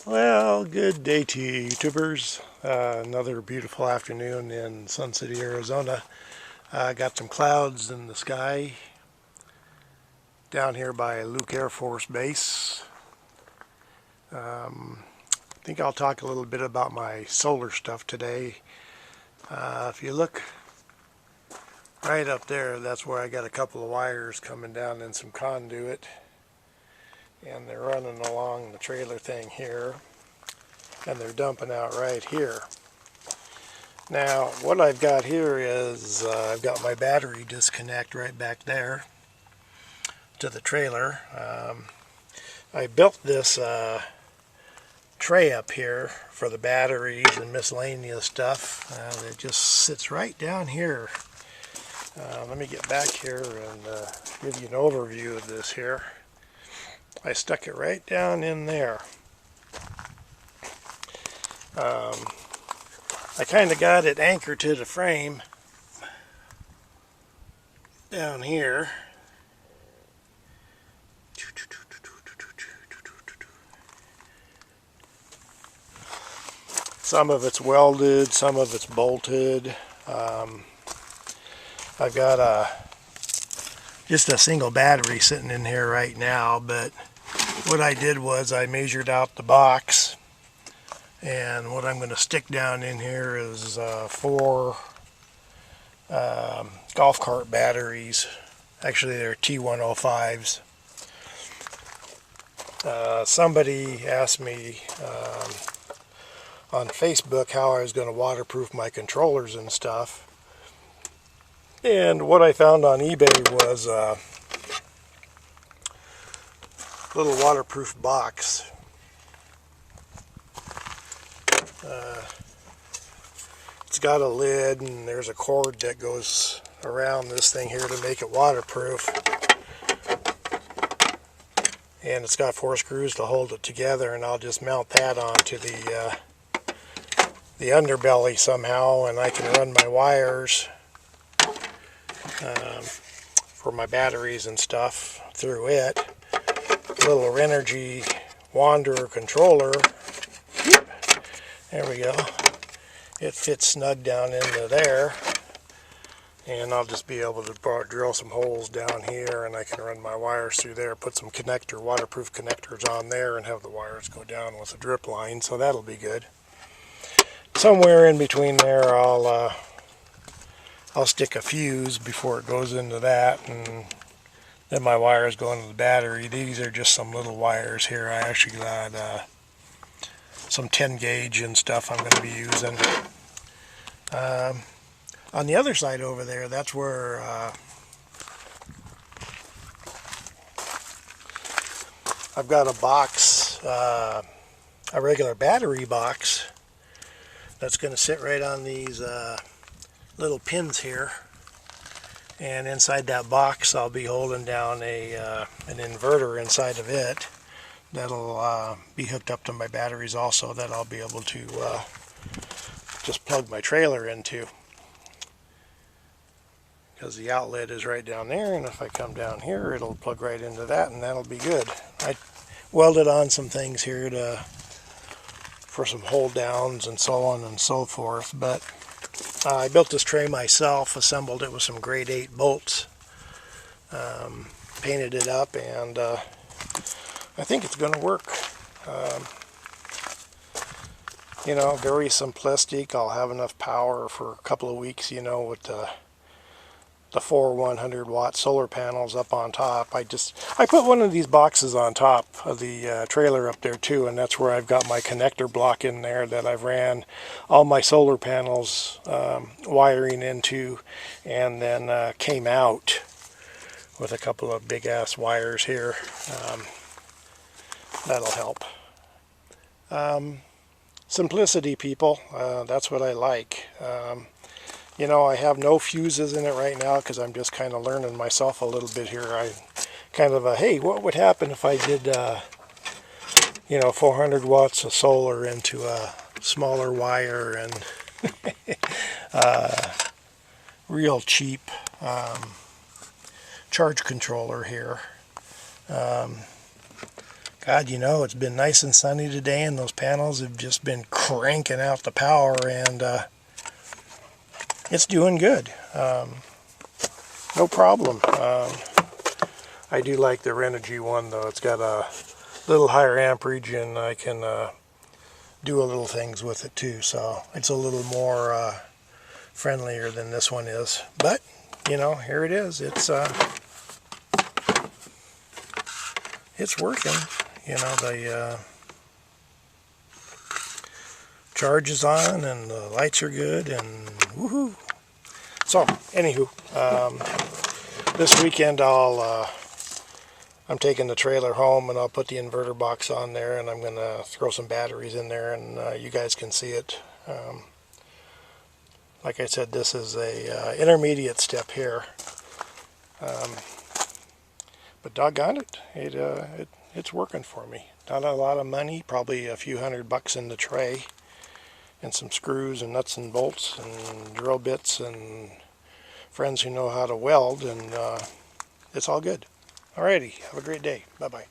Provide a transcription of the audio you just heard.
Well, good day to you YouTubers. Another beautiful afternoon in Sun City, Arizona. Got some clouds in the sky down here by Luke Air Force Base. I think I'll talk a little bit about my solar stuff today. If you look right up there, that's where I got a couple of wires coming down in some conduit. And they're running along the trailer thing here. And they're dumping out right here. Now what I've got here is I've got my battery disconnect right back there to the trailer. I built this tray up here for the batteries and miscellaneous stuff. It just sits right down here. Let me get back here and give you an overview of this here. I stuck it right down in there. I kind of got it anchored to the frame down here. Some of it's welded, some of it's bolted. I've got just a single battery sitting in here right now, but what I did was I measured out the box. And what I'm going to stick down in here is 4 golf cart batteries. Actually, they're T105s. Somebody asked me on Facebook how I was going to waterproof my controllers and stuff. And what I found on eBay was a little waterproof box. It's got a lid and there's a cord that goes around this thing here to make it waterproof, and it's got 4 screws to hold it together, and I'll just mount that onto the underbelly somehow, and I can run my wires for my batteries and stuff through it. Little Energy Wanderer controller. There we go. It fits snug down into there, and I'll just be able to drill some holes down here, and I can run my wires through there, put some waterproof connectors on there, and have the wires go down with a drip line, so that'll be good. Somewhere in between there I'll stick a fuse before it goes into that, and then my wires go into the battery. These are just some little wires here. I actually got some 10 gauge and stuff I'm going to be using. On the other side over there, that's where I've got a box, a regular battery box that's going to sit right on these little pins here. And inside that box I'll be holding down an inverter inside of it. That'll be hooked up to my batteries also, that I'll be able to just plug my trailer into, because the outlet is right down there, and if I come down here it'll plug right into that, and that'll be good. I welded on some things here for some hold downs and so on and so forth, but I built this tray myself, assembled it with some grade 8 bolts, painted it up, and I think it's going to work. You know, very simplistic. I'll have enough power for a couple of weeks, you know, with the 4 100-watt solar panels up on top. I put one of these boxes on top of the trailer up there too, and that's where I've got my connector block in there that I've ran all my solar panels wiring into, and then came out with a couple of big ass wires here. That'll help. Simplicity, people. That's what I like. You know, I have no fuses in it right now because I'm just kind of learning myself a little bit here. I kind of hey, what would happen if I did, you know, 400 watts of solar into a smaller wire and real cheap charge controller here. God, you know, it's been nice and sunny today, and those panels have just been cranking out the power, and it's doing good. No problem. I do like the Renogy one, though. It's got a little higher amperage, and I can do a little things with it too, so it's a little more friendlier than this one is. But you know, here it is. It's working. You know, the charge is on and the lights are good, and woohoo. So anywho, this weekend I'm taking the trailer home, and I'll put the inverter box on there, and I'm going to throw some batteries in there, and you guys can see it. Like I said, this is a intermediate step here. But doggone it, it's working for me. Not a lot of money, probably a few $100 in the tray, and some screws and nuts and bolts and drill bits and friends who know how to weld, and it's all good. Alrighty, have a great day. Bye-bye.